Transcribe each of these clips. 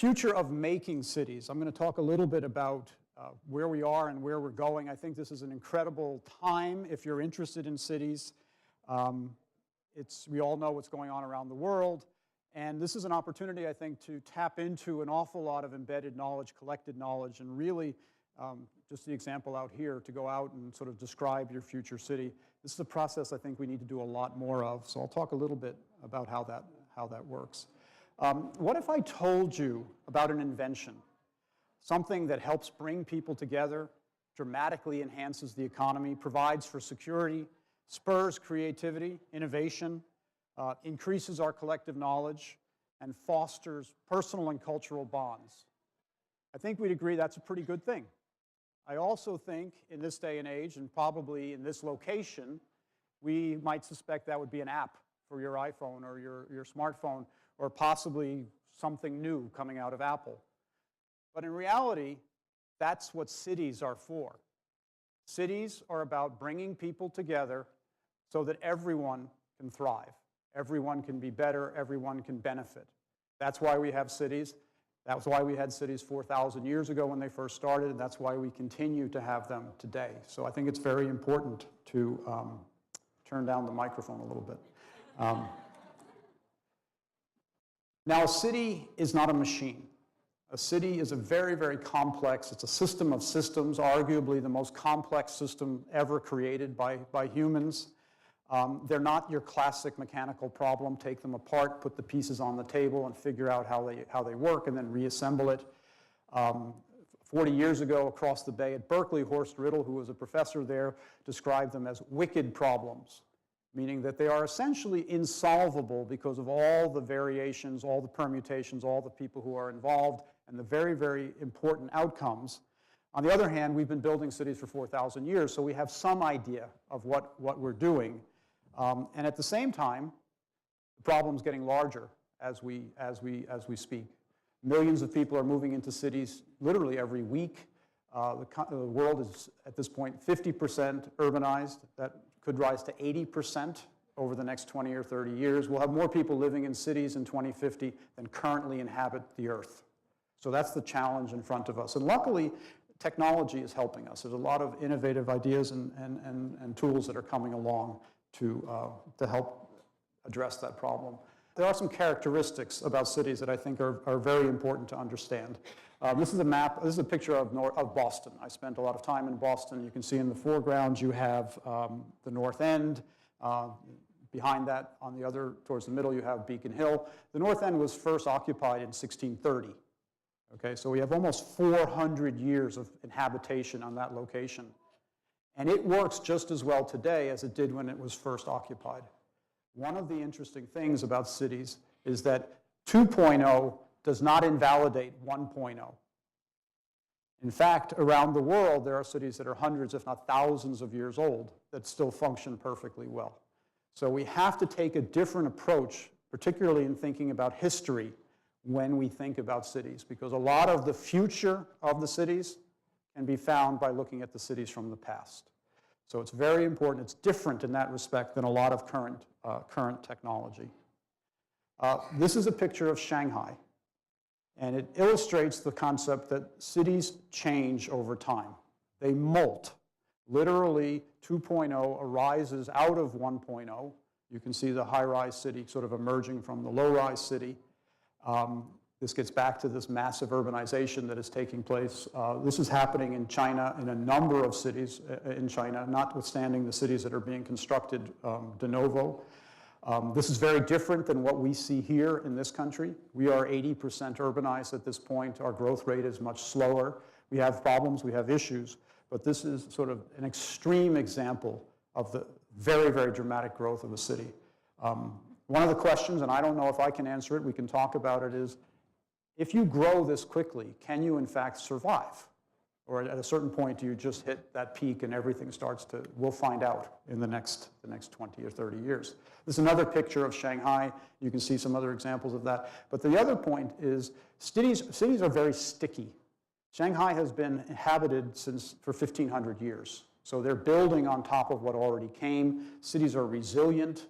Future of making cities. I'm going to talk a little bit about where we are and where we're going. I think this is an incredible time if you're interested in cities. We all know what's going on around the world, and this is an opportunity, I think, to tap into an awful lot of embedded knowledge, collected knowledge, and really, just the example out here, to go out and sort of describe your future city. This is a process I think we need to do a lot more of, so I'll talk a little bit about how that works. What if I told you about an invention, something that helps bring people together, dramatically enhances the economy, provides for security, spurs creativity, innovation, increases our collective knowledge, and fosters personal and cultural bonds? I think we'd agree that's a pretty good thing. I also think in this day and age, and probably in this location, we might suspect that would be an app for your iPhone or your smartphone, or possibly something new coming out of Apple. But in reality, that's what cities are for. Cities are about bringing people together so that everyone can thrive. Everyone can be better, everyone can benefit. That's why we have cities. That's why we had cities 4,000 years ago when they first started, and that's why we continue to have them today. So I think it's very important to turn down the microphone a little bit. Now, a city is not a machine. A city is a very, very complex, it's a system of systems, arguably the most complex system ever created by humans. They're not your classic mechanical problem. Take them apart, put the pieces on the table, and figure out how they work, and then reassemble it. 40 years ago, across the bay at Berkeley, Horst Riddle, who was a professor there, described them as wicked problems, meaning that they are essentially insolvable because of all the variations, all the permutations, all the people who are involved, and the very, very important outcomes. On the other hand, we've been building cities for 4,000 years, so we have some idea of what we're doing. And at the same time, the problem's getting larger as we speak. Millions of people are moving into cities literally every week. The world is, at this point, 50% urbanized. That could rise to 80% over the next 20 or 30 years. We'll have more people living in cities in 2050 than currently inhabit the Earth. So that's the challenge in front of us. And luckily, technology is helping us. There's a lot of innovative ideas and tools that are coming along to help address that problem. There are some characteristics about cities that I think are very important to understand. This is a map. This is a picture of Boston. I spent a lot of time in Boston. You can see in the foreground you have the North End. Behind that, on the other, towards the middle, you have Beacon Hill. The North End was first occupied in 1630. Okay, so we have almost 400 years of inhabitation on that location. And it works just as well today as it did when it was first occupied. One of the interesting things about cities is that 2.0 does not invalidate 1.0. In fact, around the world, there are cities that are hundreds, if not thousands of years old that still function perfectly well. So we have to take a different approach, particularly in thinking about history, when we think about cities, because a lot of the future of the cities can be found by looking at the cities from the past. So it's very important. It's different in that respect than a lot of current technology. This is a picture of Shanghai, and it illustrates the concept that cities change over time. They molt. Literally, 2.0 arises out of 1.0. You can see the high-rise city sort of emerging from the low-rise city. This gets back to this massive urbanization that is taking place. This is happening in China, in a number of cities in China, notwithstanding the cities that are being constructed de novo. This is very different than what we see here in this country. We are 80% urbanized at this point. Our growth rate is much slower. We have problems, we have issues, but this is sort of an extreme example of the very, very dramatic growth of a city. One of the questions, and I don't know if I can answer it, we can talk about it, is if you grow this quickly, can you in fact survive? Or at a certain point, do you just hit that peak and everything starts to, we'll find out in the next 20 or 30 years. This is another picture of Shanghai. You can see some other examples of that. But the other point is cities are very sticky. Shanghai has been inhabited for 1,500 years. So they're building on top of what already came. Cities are resilient.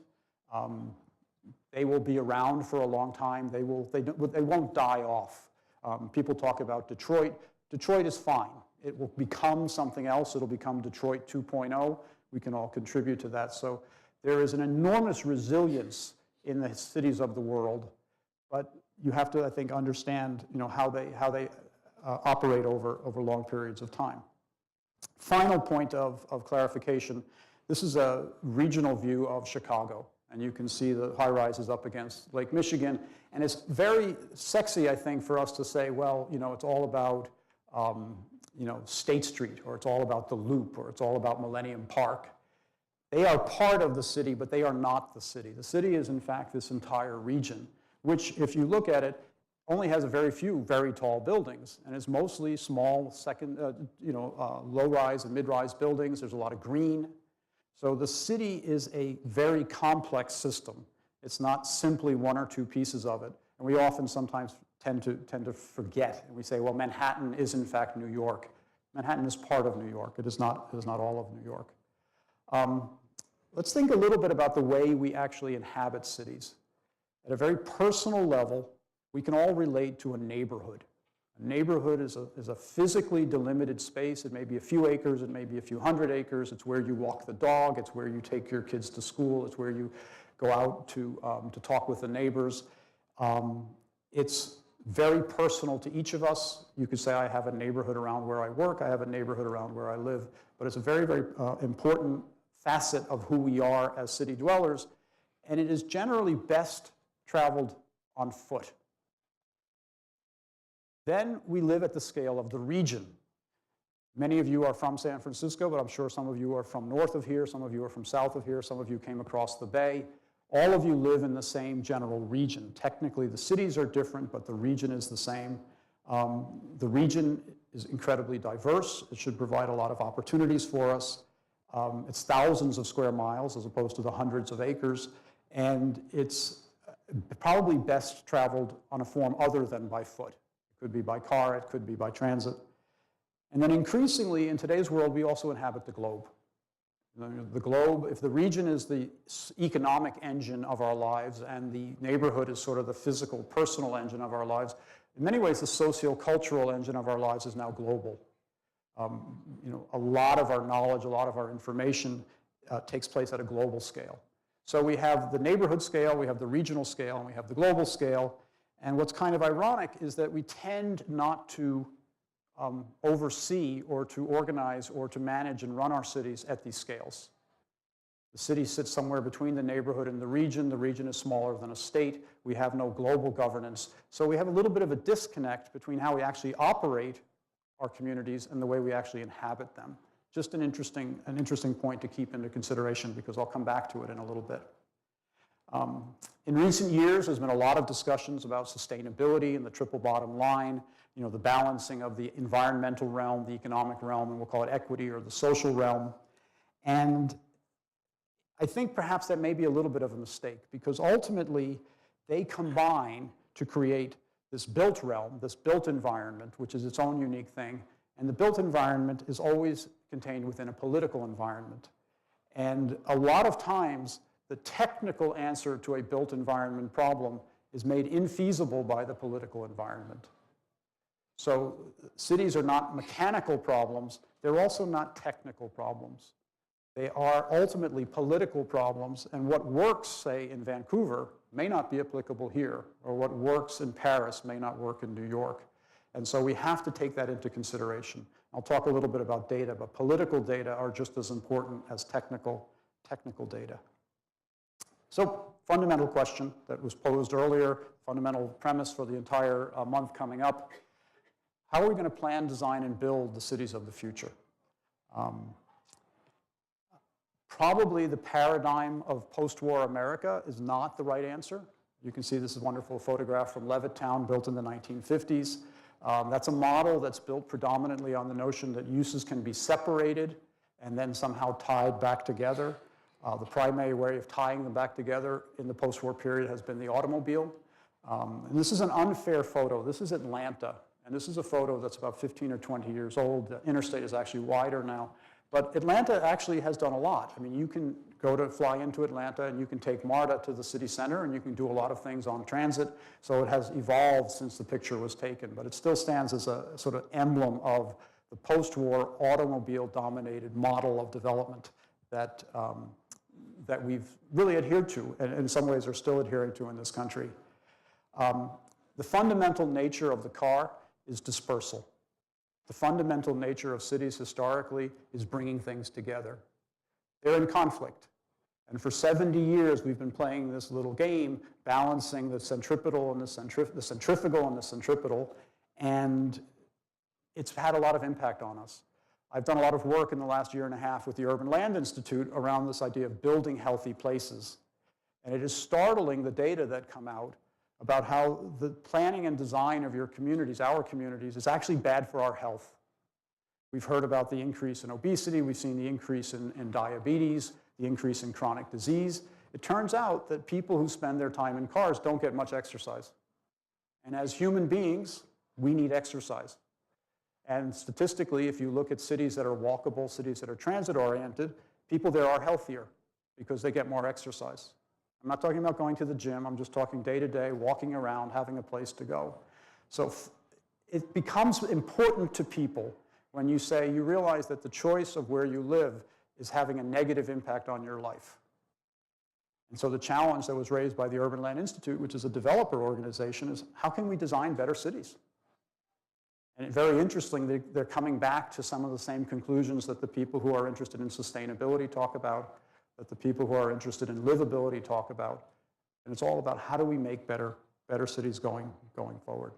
They will be around for a long time. They won't die off. People talk about Detroit. Detroit is fine. It will become something else. It'll become Detroit 2.0. We can all contribute to that. So there is an enormous resilience in the cities of the world, but you have to, I think, understand, how they operate over long periods of time. Final point of clarification, this is a regional view of Chicago, and you can see the high-rises up against Lake Michigan, and it's very sexy, I think, for us to say, well, it's all about, State Street, or it's all about the Loop, or it's all about Millennium Park. They are part of the city, but they are not the city. The city is, in fact, this entire region, which, if you look at it, only has a very few very tall buildings, and is mostly small, low-rise and mid-rise buildings. There's a lot of green. So the city is a very complex system. It's not simply one or two pieces of it, and we often sometimes tend to forget. And we say, well, Manhattan is, in fact, New York. Manhattan is part of New York. It is not all of New York. Let's think a little bit about the way we actually inhabit cities. At a very personal level, we can all relate to a neighborhood. A neighborhood is a physically delimited space. It may be a few acres, it may be a few hundred acres. It's where you walk the dog, it's where you take your kids to school, it's where you go out to talk with the neighbors. It's very personal to each of us. You could say I have a neighborhood around where I work, I have a neighborhood around where I live, but it's a very, very important facet of who we are as city dwellers, and it is generally best traveled on foot. Then we live at the scale of the region. Many of you are from San Francisco, but I'm sure some of you are from north of here, some of you are from south of here, some of you came across the bay. All of you live in the same general region. Technically, the cities are different, but the region is the same. The region is incredibly diverse. It should provide a lot of opportunities for us. It's thousands of square miles as opposed to the hundreds of acres, and it's probably best traveled on a form other than by foot. It could be by car, it could be by transit. And then increasingly, in today's world, we also inhabit the globe. The globe, if the region is the economic engine of our lives and the neighborhood is sort of the physical, personal engine of our lives, in many ways the socio-cultural engine of our lives is now global. A lot of our knowledge, a lot of our information takes place at a global scale. So we have the neighborhood scale, we have the regional scale, and we have the global scale. And what's kind of ironic is that we tend not to oversee or to organize or to manage and run our cities at these scales. The city sits somewhere between the neighborhood and the region. The region is smaller than a state. We have no global governance. So we have a little bit of a disconnect between how we actually operate our communities and the way we actually inhabit them. Just an interesting point to keep into consideration, because I'll come back to it in a little bit. In recent years, there's been a lot of discussions about sustainability and the triple bottom line, the balancing of the environmental realm, the economic realm, and we'll call it equity, or the social realm. And I think perhaps that may be a little bit of a mistake, because ultimately they combine to create this built realm, this built environment, which is its own unique thing. And the built environment is always contained within a political environment. And a lot of times, the technical answer to a built environment problem is made infeasible by the political environment. So cities are not mechanical problems. They're also not technical problems. They are ultimately political problems, and what works, say, in Vancouver may not be applicable here, or what works in Paris may not work in New York. And so we have to take that into consideration. I'll talk a little bit about data, but political data are just as important as technical data. So, fundamental question that was posed earlier, fundamental premise for the entire month coming up. How are we going to plan, design, and build the cities of the future? Probably the paradigm of post-war America is not the right answer. You can see this is a wonderful photograph from Levittown, built in the 1950s. That's a model that's built predominantly on the notion that uses can be separated and then somehow tied back together. The primary way of tying them back together in the post-war period has been the automobile. And this is an unfair photo. This is Atlanta, and this is a photo that's about 15 or 20 years old. The interstate is actually wider now. But Atlanta actually has done a lot. I mean, you can fly into Atlanta, and you can take MARTA to the city center, and you can do a lot of things on transit. So it has evolved since the picture was taken, but it still stands as a sort of emblem of the post-war automobile-dominated model of development that we've really adhered to, and in some ways are still adhering to in this country. The fundamental nature of the car is dispersal. The fundamental nature of cities historically is bringing things together. They're in conflict. And for 70 years, we've been playing this little game, balancing the centripetal and the centrifugal and the centripetal, and it's had a lot of impact on us. I've done a lot of work in the last year and a half with the Urban Land Institute around this idea of building healthy places. And it is startling, the data that come out about how the planning and design of your communities, our communities, is actually bad for our health. We've heard about the increase in obesity, we've seen the increase in diabetes, the increase in chronic disease. It turns out that people who spend their time in cars don't get much exercise. And as human beings, we need exercise. And statistically, if you look at cities that are walkable, cities that are transit-oriented, people there are healthier because they get more exercise. I'm not talking about going to the gym, I'm just talking day-to-day, walking around, having a place to go. So it becomes important to people when you say you realize that the choice of where you live is having a negative impact on your life. And so the challenge that was raised by the Urban Land Institute, which is a developer organization, is how can we design better cities? And very interestingly, they're coming back to some of the same conclusions that the people who are interested in sustainability talk about, that the people who are interested in livability talk about. And it's all about how do we make better cities going forward.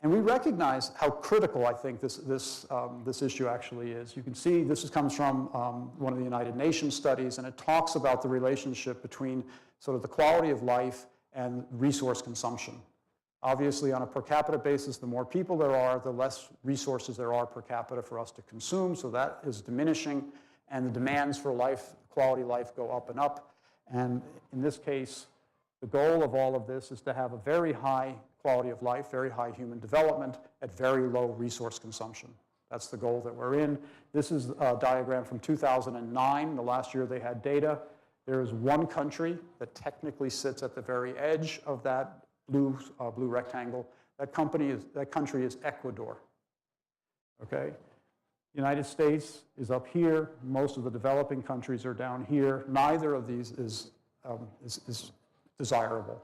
And we recognize how critical, I think, this issue actually is. You can see this comes from one of the United Nations studies, and it talks about the relationship between sort of the quality of life and resource consumption. Obviously, on a per capita basis, the more people there are, the less resources there are per capita for us to consume, so that is diminishing, and the demands for quality life go up and up. And in this case, the goal of all of this is to have a very high quality of life, very high human development at very low resource consumption. That's the goal that we're in. This is a diagram from 2009, the last year they had data. There is one country that technically sits at the very edge of that blue rectangle. That country is Ecuador. Okay? United States is up here. Most of the developing countries are down here. Neither of these is desirable.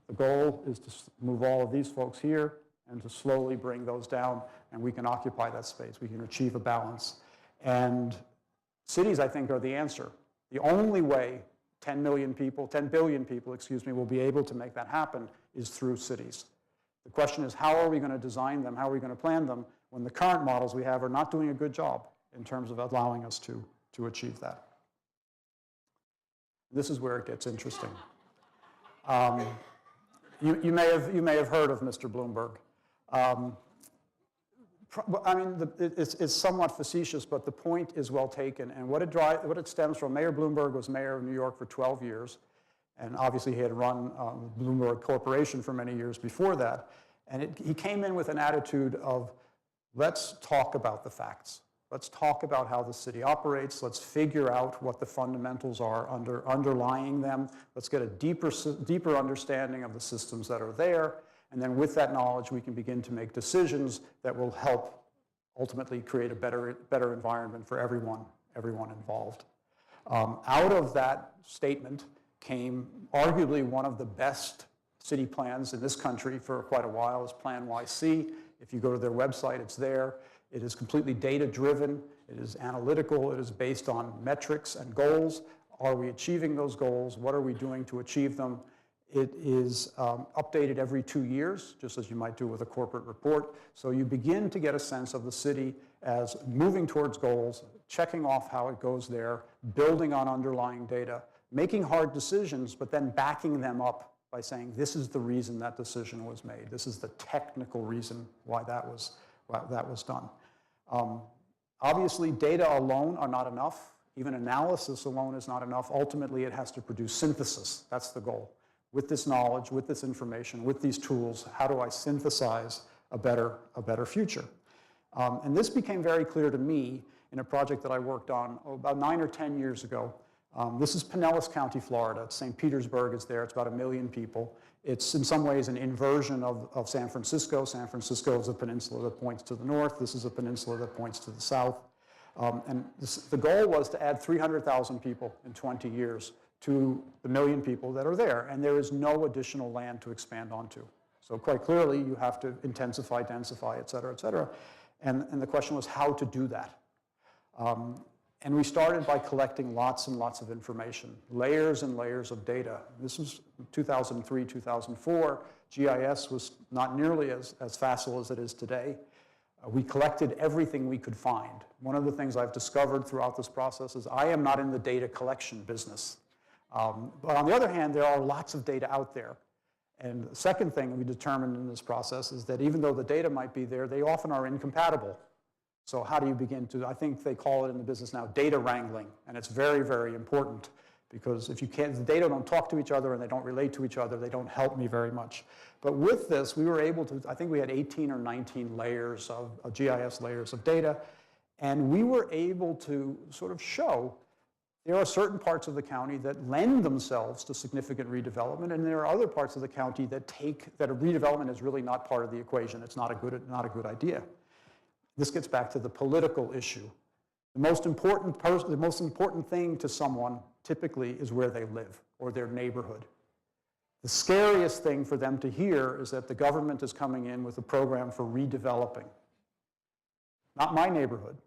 The goal is to move all of these folks here and to slowly bring those down, and we can occupy that space. We can achieve a balance. And cities, I think, are the answer. The only way 10 billion people, will be able to make that happen is through cities. The question is, how are we going to design them? How are we going to plan them when the current models we have are not doing a good job in terms of allowing us to achieve that? This is where it gets interesting. You may have heard of Mr. Bloomberg. I mean, it's somewhat facetious, but the point is well taken. And what it stems from, Mayor Bloomberg was mayor of New York for 12 years. And obviously, he had run Bloomberg Corporation for many years before that. And he came in with an attitude of, let's talk about the facts. Let's talk about how the city operates. Let's figure out what the fundamentals are underlying them. Let's get a deeper understanding of the systems that are there. And then with that knowledge, we can begin to make decisions that will help ultimately create a better environment for everyone involved. Out of that statement came arguably one of the best city plans in this country for quite a while, is Plan YC. If you go to their website, it's there. It is completely data-driven. It is analytical. It is based on metrics and goals. Are we achieving those goals? What are we doing to achieve them? It is updated every 2 years, just as you might do with a corporate report. So you begin to get a sense of the city as moving towards goals, checking off how it goes there, building on underlying data, making hard decisions, but then backing them up by saying, this is the reason that decision was made. This is the technical reason why that was done. Obviously, data alone are not enough. Even analysis alone is not enough. Ultimately, it has to produce synthesis. That's the goal. With this knowledge, with this information, with these tools, how do I synthesize a better future? And this became very clear to me in a project that I worked on about 9 or 10 years ago. This is Pinellas County, Florida. St. Petersburg is there. It's about 1 million people. It's in some ways an inversion of San Francisco. San Francisco is a peninsula that points to the north. This is a peninsula that points to the south. The goal was to add 300,000 people in 20 years to the 1 million people that are there. And there is no additional land to expand onto. So quite clearly, you have to intensify, densify, et cetera, et cetera. And the question was how to do that. And we started by collecting lots and lots of information, layers and layers of data. This was 2003, 2004. GIS was not nearly as facile as it is today. We collected everything we could find. One of the things I've discovered throughout this process is I am not in the data collection business. But on the other hand, there are lots of data out there. And the second thing we determined in this process is that even though the data might be there, they often are incompatible. So how do you begin to, I think they call it in the business now, data wrangling. And it's very, very important because if the data don't talk to each other and they don't relate to each other, they don't help me very much. But with this, we were able to, I think we had 18 or 19 layers of GIS layers of data. And we were able to sort of show there are certain parts of the county that lend themselves to significant redevelopment, and there are other parts of the county that a redevelopment is really not part of the equation. It's not a good idea. This gets back to the political issue. The most important thing to someone typically is where they live or their neighborhood. The scariest thing for them to hear is that the government is coming in with a program for redeveloping. Not my neighborhood.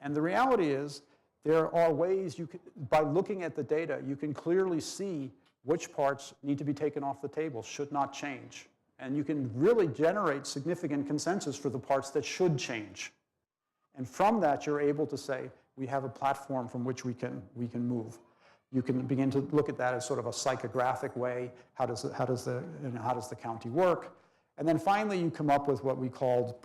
And the reality is there are ways by looking at the data, you can clearly see which parts need to be taken off the table, should not change. And you can really generate significant consensus for the parts that should change. And from that, you're able to say, we have a platform from which we can move. You can begin to look at that as sort of a psychographic way. How does the county work? And then finally, you come up with what we called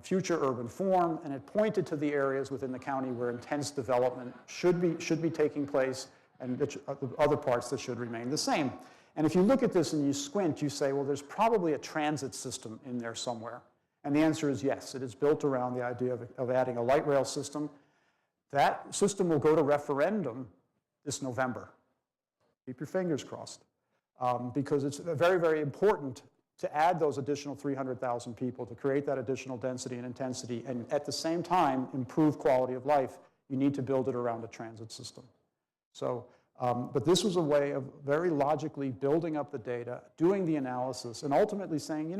future urban form, and it pointed to the areas within the county where intense development should be taking place, and the other parts that should remain the same. And if you look at this and you squint, you say, well, there's probably a transit system in there somewhere. And the answer is yes. It is built around the idea of adding a light rail system. That system will go to referendum this November. Keep your fingers crossed. Because it's very, very important to add those additional 300,000 people, to create that additional density and intensity, and at the same time improve quality of life. You need to build it around a transit system. So. But this was a way of very logically building up the data, doing the analysis, and ultimately saying,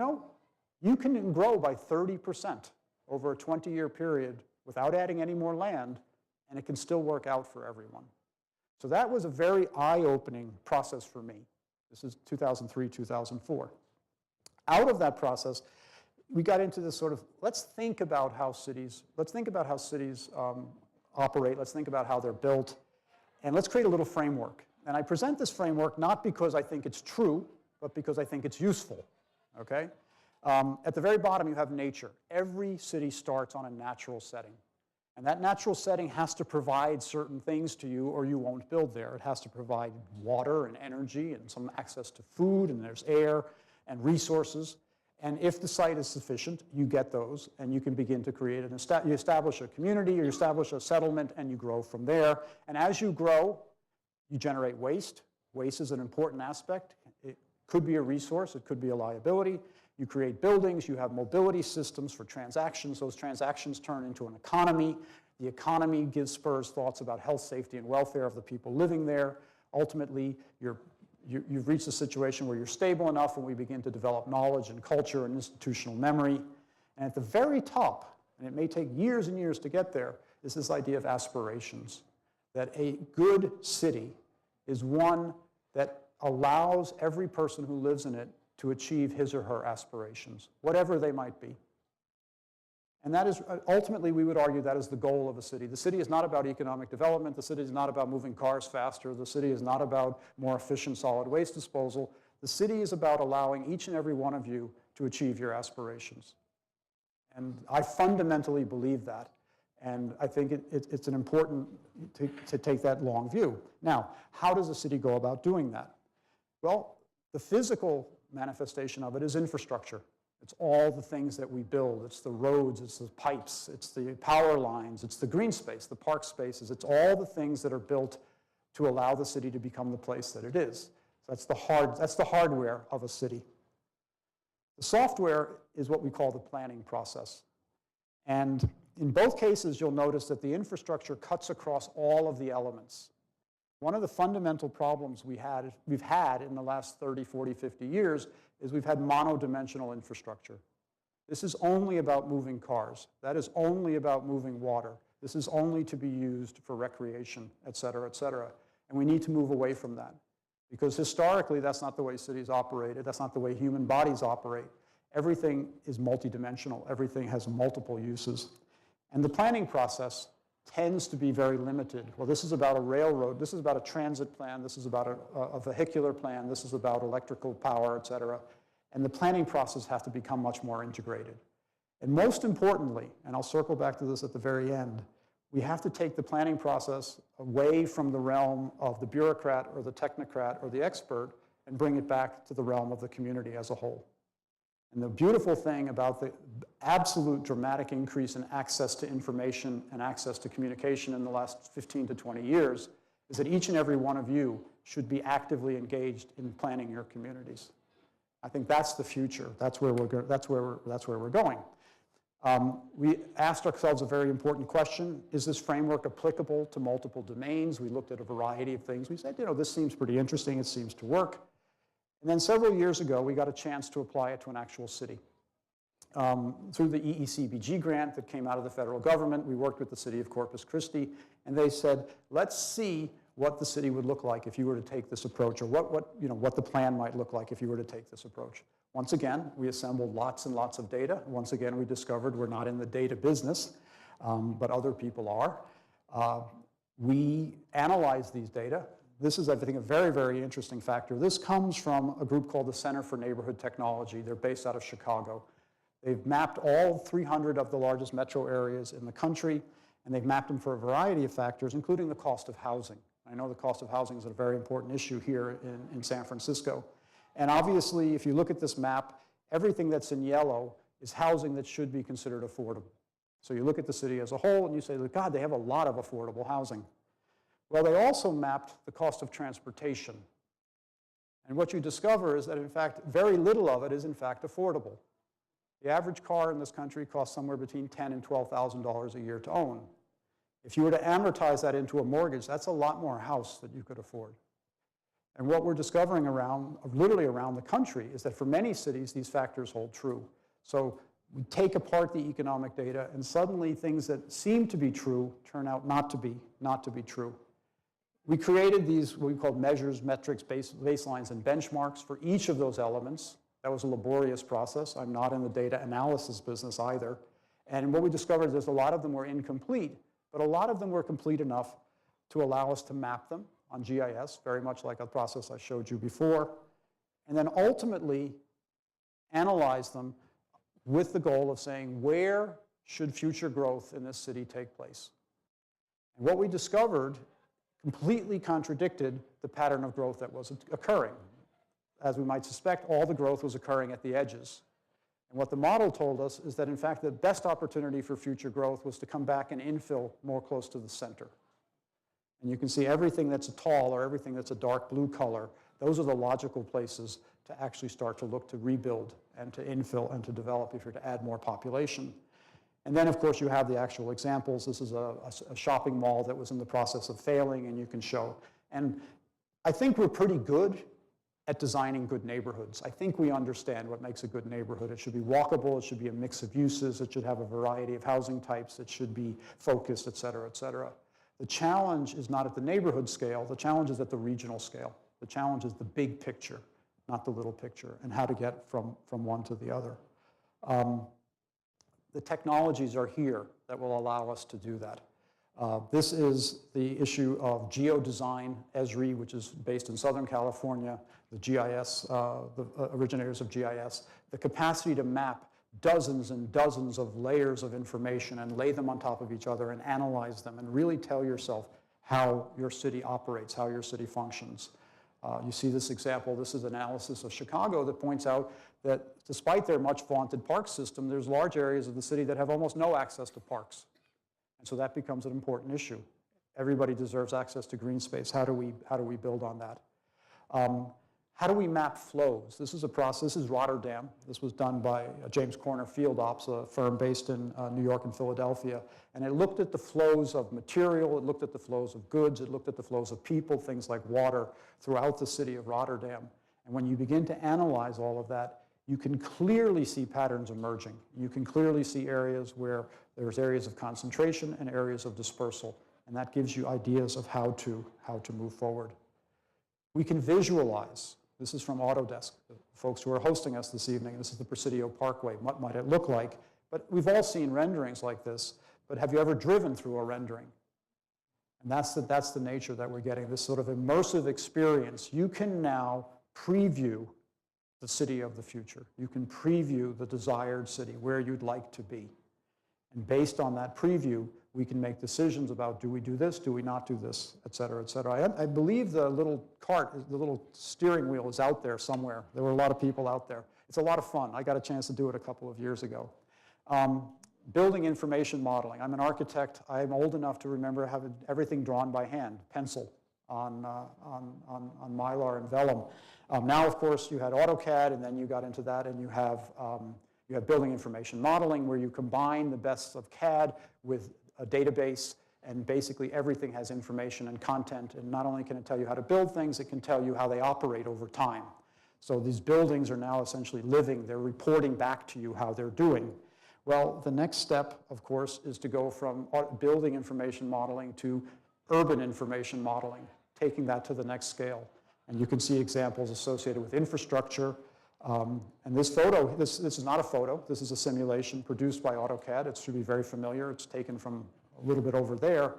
you can grow by 30% over a 20-year period without adding any more land, and it can still work out for everyone. So that was a very eye-opening process for me. This is 2003, 2004. Out of that process, we got into this sort of, let's think about how cities operate, let's think about how they're built, and let's create a little framework. And I present this framework not because I think it's true, but because I think it's useful, okay? At the very bottom, you have nature. Every city starts on a natural setting. And that natural setting has to provide certain things to you or you won't build there. It has to provide water and energy and some access to food, and there's air and resources. And if the site is sufficient, you get those, and you can begin to create you establish a community, or you establish a settlement, and you grow from there. And as you grow, you generate waste. Waste is an important aspect. It could be a resource, it could be a liability. You create buildings, you have mobility systems for transactions. Those transactions turn into an economy. The economy gives spurs thoughts about health, safety, and welfare of the people living there. Ultimately, you've reached a situation where you're stable enough, and we begin to develop knowledge and culture and institutional memory. And at the very top, and it may take years and years to get there, is this idea of aspirations. That a good city is one that allows every person who lives in it to achieve his or her aspirations, whatever they might be. And that is, ultimately, we would argue that is the goal of a city. The city is not about economic development. The city is not about moving cars faster. The city is not about more efficient solid waste disposal. The city is about allowing each and every one of you to achieve your aspirations. And I fundamentally believe that. And I think it's an important to take that long view. Now, how does a city go about doing that? Well, the physical manifestation of it is infrastructure. It's all the things that we build. It's the roads, it's the pipes, it's the power lines, it's the green space, the park spaces. It's all the things that are built to allow the city to become the place that it is. That's the hardware of a city. The software is what we call the planning process. And in both cases, you'll notice that the infrastructure cuts across all of the elements. One of the fundamental problems we've had in the last 30, 40, 50 years is we've had monodimensional infrastructure. This is only about moving cars. That is only about moving water. This is only to be used for recreation, et cetera, et cetera. And we need to move away from that. Because historically, that's not the way cities operated. That's not the way human bodies operate. Everything is multidimensional. Everything has multiple uses. And the planning process tends to be very limited. Well, this is about a railroad. This is about a transit plan. This is about a vehicular plan. This is about electrical power, et cetera. And the planning process has to become much more integrated. And most importantly, and I'll circle back to this at the very end, we have to take the planning process away from the realm of the bureaucrat or the technocrat or the expert and bring it back to the realm of the community as a whole. And the beautiful thing about the absolute dramatic increase in access to information and access to communication in the last 15 to 20 years is that each and every one of you should be actively engaged in planning your communities. I think that's the future. That's where we're going. We asked ourselves a very important question. Is this framework applicable to multiple domains? We looked at a variety of things. We said, this seems pretty interesting. It seems to work. And then several years ago, we got a chance to apply it to an actual city. Through the EECBG grant that came out of the federal government, we worked with the city of Corpus Christi, and they said, let's see what the city would look like if you were to take this approach, or what the plan might look like if you were to take this approach. Once again, we assembled lots and lots of data. Once again, we discovered we're not in the data business, but other people are. We analyzed these data. This is, I think, a very, very interesting factor. This comes from a group called the Center for Neighborhood Technology. They're based out of Chicago. They've mapped all 300 of the largest metro areas in the country, and they've mapped them for a variety of factors, including the cost of housing. I know the cost of housing is a very important issue here in San Francisco. And obviously, if you look at this map, everything that's in yellow is housing that should be considered affordable. So you look at the city as a whole, and you say, God, they have a lot of affordable housing. Well, they also mapped the cost of transportation. And what you discover is that, in fact, very little of it is, in fact, affordable. The average car in this country costs somewhere between $10,000 and $12,000 a year to own. If you were to amortize that into a mortgage, that's a lot more house that you could afford. And what we're discovering literally around the country is that for many cities, these factors hold true. So we take apart the economic data, and suddenly things that seem to be true turn out not to be true. We created these, what we called measures, metrics, baselines, and benchmarks for each of those elements. That was a laborious process. I'm not in the data analysis business either. And what we discovered is a lot of them were incomplete, but a lot of them were complete enough to allow us to map them on GIS, very much like a process I showed you before, and then ultimately analyze them with the goal of saying, where should future growth in this city take place? And what we discovered completely contradicted the pattern of growth that was occurring. As we might suspect, all the growth was occurring at the edges. And what the model told us is that, in fact, the best opportunity for future growth was to come back and infill more close to the center. And you can see everything that's a tall or everything that's a dark blue color, those are the logical places to actually start to look to rebuild and to infill and to develop if you're to add more population. And then, of course, you have the actual examples. This is a shopping mall that was in the process of failing, and you can show. And I think we're pretty good at designing good neighborhoods. I think we understand what makes a good neighborhood. It should be walkable. It should be a mix of uses. It should have a variety of housing types. It should be focused, et cetera, et cetera. The challenge is not at the neighborhood scale. The challenge is at the regional scale. The challenge is the big picture, not the little picture, and how to get from one to the other. The technologies are here that will allow us to do that. This is the issue of Geodesign, Esri, which is based in Southern California, the GIS, the originators of GIS, the capacity to map dozens and dozens of layers of information and lay them on top of each other and analyze them and really tell yourself how your city operates, how your city functions. You see this example. This is analysis of Chicago that points out that despite their much vaunted park system, there's large areas of the city that have almost no access to parks. And so that becomes an important issue. Everybody deserves access to green space. How do we build on that? How do we map flows? This is a process. This is Rotterdam. This was done by James Corner Field Ops, a firm based in New York and Philadelphia. And it looked at the flows of material, it looked at the flows of goods, it looked at the flows of people, things like water, throughout the city of Rotterdam. And when you begin to analyze all of that, you can clearly see patterns emerging. You can clearly see areas where there's areas of concentration and areas of dispersal. And that gives you ideas of how to move forward. We can visualize. This is from Autodesk, the folks who are hosting us this evening. This is the Presidio Parkway. What might it look like? But we've all seen renderings like this. But have you ever driven through a rendering? And that's the nature that we're getting, this sort of immersive experience. You can now preview the city of the future. You can preview the desired city, where you'd like to be. And based on that preview, we can make decisions about, do we do this, do we not do this, et cetera, et cetera. I believe the little cart, the little steering wheel is out there somewhere. There were a lot of people out there. It's a lot of fun. I got a chance to do it a couple of years ago. Building information modeling. I'm an architect. I'm old enough to remember having everything drawn by hand, pencil, on Mylar and vellum. Now, of course, you had AutoCAD, and then you got into that, and you have building information modeling, where you combine the best of CAD with a database, and basically everything has information and content. And not only can it tell you how to build things, it can tell you how they operate over time. So these buildings are now essentially living. They're reporting back to you how they're doing. Well, the next step, of course, is to go from building information modeling to urban information modeling, taking that to the next scale. And you can see examples associated with infrastructure. And this photo, this is not a photo, this is a simulation produced by AutoCAD. It should be very familiar. It's taken from a little bit over there.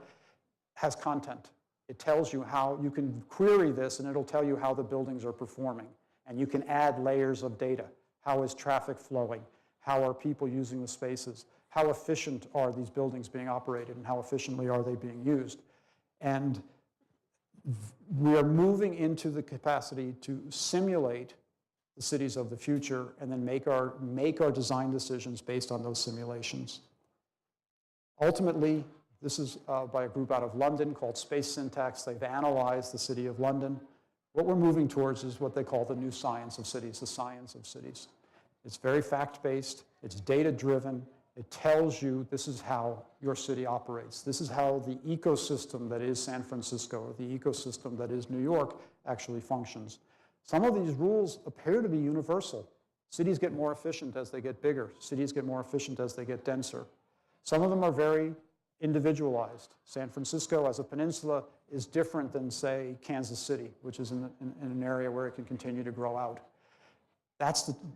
Has content. It tells you how you can query this, and it'll tell you how the buildings are performing. And you can add layers of data. How is traffic flowing? How are people using the spaces? How efficient are these buildings being operated, and how efficiently are they being used? And we are moving into the capacity to simulate the cities of the future, and then make our design decisions based on those simulations. Ultimately, this is by a group out of London called Space Syntax. They've analyzed the city of London. What we're moving towards is what they call the new science of cities, the science of cities. It's very fact-based, it's data-driven. It tells you this is how your city operates. This is how the ecosystem that is San Francisco, the ecosystem that is New York, actually functions. Some of these rules appear to be universal. Cities get more efficient as they get bigger. Cities get more efficient as they get denser. Some of them are very individualized. San Francisco as a peninsula is different than, say, Kansas City, which is in an area where it can continue to grow out.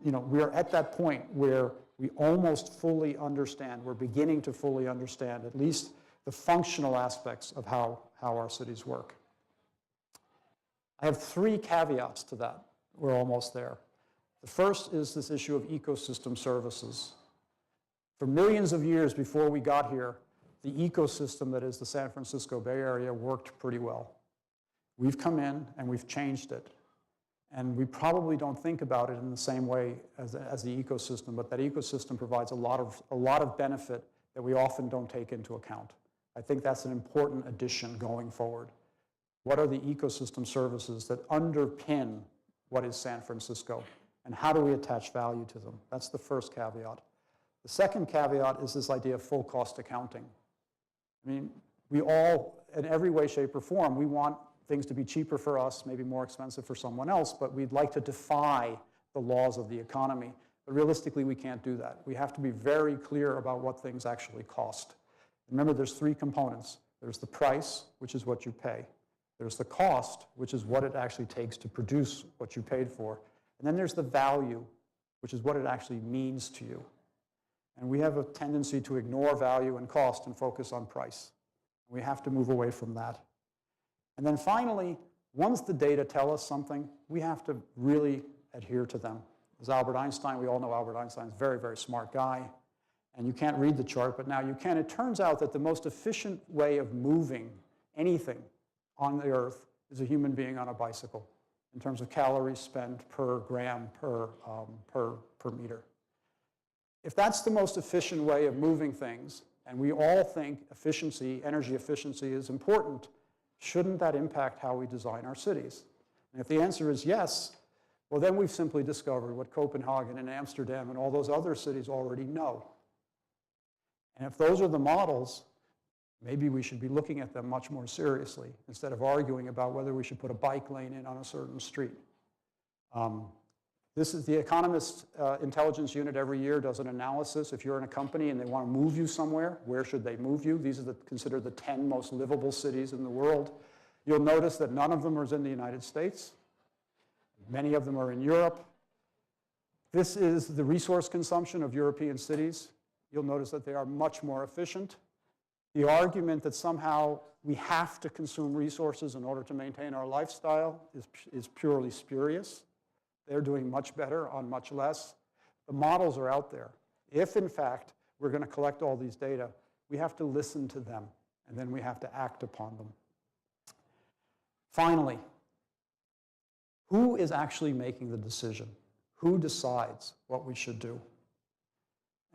We are at that point where we almost fully understand, we're beginning to fully understand at least the functional aspects of how our cities work. I have 3 caveats to that. We're almost there. The first is this issue of ecosystem services. For millions of years before we got here, the ecosystem that is the San Francisco Bay Area worked pretty well. We've come in and we've changed it. And we probably don't think about it in the same way as the ecosystem, but that ecosystem provides a lot of benefit that we often don't take into account. I think that's an important addition going forward. What are the ecosystem services that underpin what is San Francisco? And how do we attach value to them? That's the first caveat. The second caveat is this idea of full cost accounting. I mean, we all, in every way, shape, or form, we want things to be cheaper for us, maybe more expensive for someone else, but we'd like to defy the laws of the economy. But realistically, we can't do that. We have to be very clear about what things actually cost. Remember, there's 3 components. There's the price, which is what you pay. There's the cost, which is what it actually takes to produce what you paid for. And then there's the value, which is what it actually means to you. And we have a tendency to ignore value and cost and focus on price. We have to move away from that. And then finally, once the data tell us something, we have to really adhere to them. As Albert Einstein, we all know Albert Einstein's a very, very smart guy. And you can't read the chart, but now you can. It turns out that the most efficient way of moving anything on the earth is a human being on a bicycle in terms of calories spent per gram per meter. If that's the most efficient way of moving things, and we all think efficiency, energy efficiency is important, shouldn't that impact how we design our cities? And if the answer is yes, well, then we've simply discovered what Copenhagen and Amsterdam and all those other cities already know. And if those are the models, maybe we should be looking at them much more seriously instead of arguing about whether we should put a bike lane in on a certain street. This is the Economist Intelligence Unit every year does an analysis. If you're in a company and they want to move you somewhere, where should they move you? These are considered the 10 most livable cities in the world. You'll notice that none of them are in the United States. Many of them are in Europe. This is the resource consumption of European cities. You'll notice that they are much more efficient. The argument that somehow we have to consume resources in order to maintain our lifestyle is purely spurious. They're doing much better on much less. The models are out there. If, in fact, we're going to collect all these data, we have to listen to them, and then we have to act upon them. Finally, who is actually making the decision? Who decides what we should do?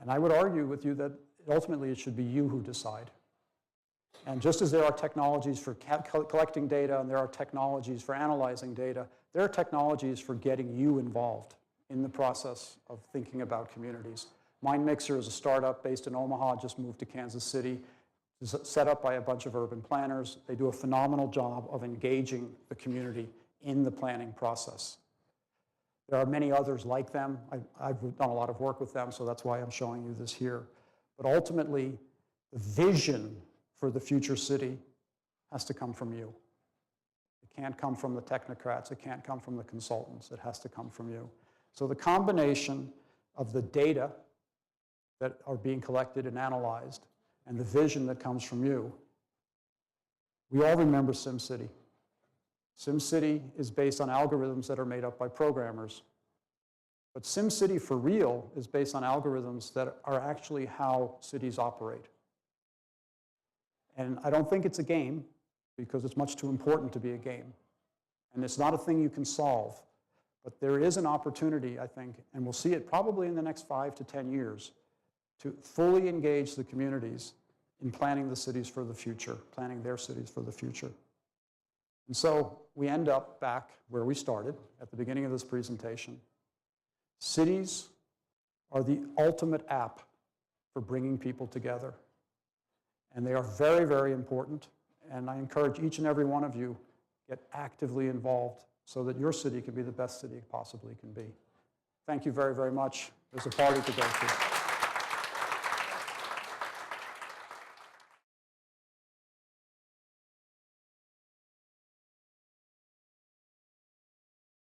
And I would argue with you that ultimately it should be you who decide. And just as there are technologies for collecting data and there are technologies for analyzing data, there are technologies for getting you involved in the process of thinking about communities. MindMixer is a startup based in Omaha, just moved to Kansas City. It's set up by a bunch of urban planners. They do a phenomenal job of engaging the community in the planning process. There are many others like them. I've done a lot of work with them, so that's why I'm showing you this here. But ultimately, the vision for the future city has to come from you. It can't come from the technocrats. It can't come from the consultants. It has to come from you. So the combination of the data that are being collected and analyzed and the vision that comes from you, we all remember SimCity. SimCity is based on algorithms that are made up by programmers. But SimCity for real is based on algorithms that are actually how cities operate. And I don't think it's a game, because it's much too important to be a game. And it's not a thing you can solve. But there is an opportunity, I think, and we'll see it probably in the next 5 to 10 years, to fully engage the communities in planning the cities for the future, planning their cities for the future. And so we end up back where we started at the beginning of this presentation. Cities are the ultimate app for bringing people together. And they are very, very important. And I encourage each and every one of you get actively involved so that your city can be the best city it possibly can be. Thank you very, very much. There's a party to go to.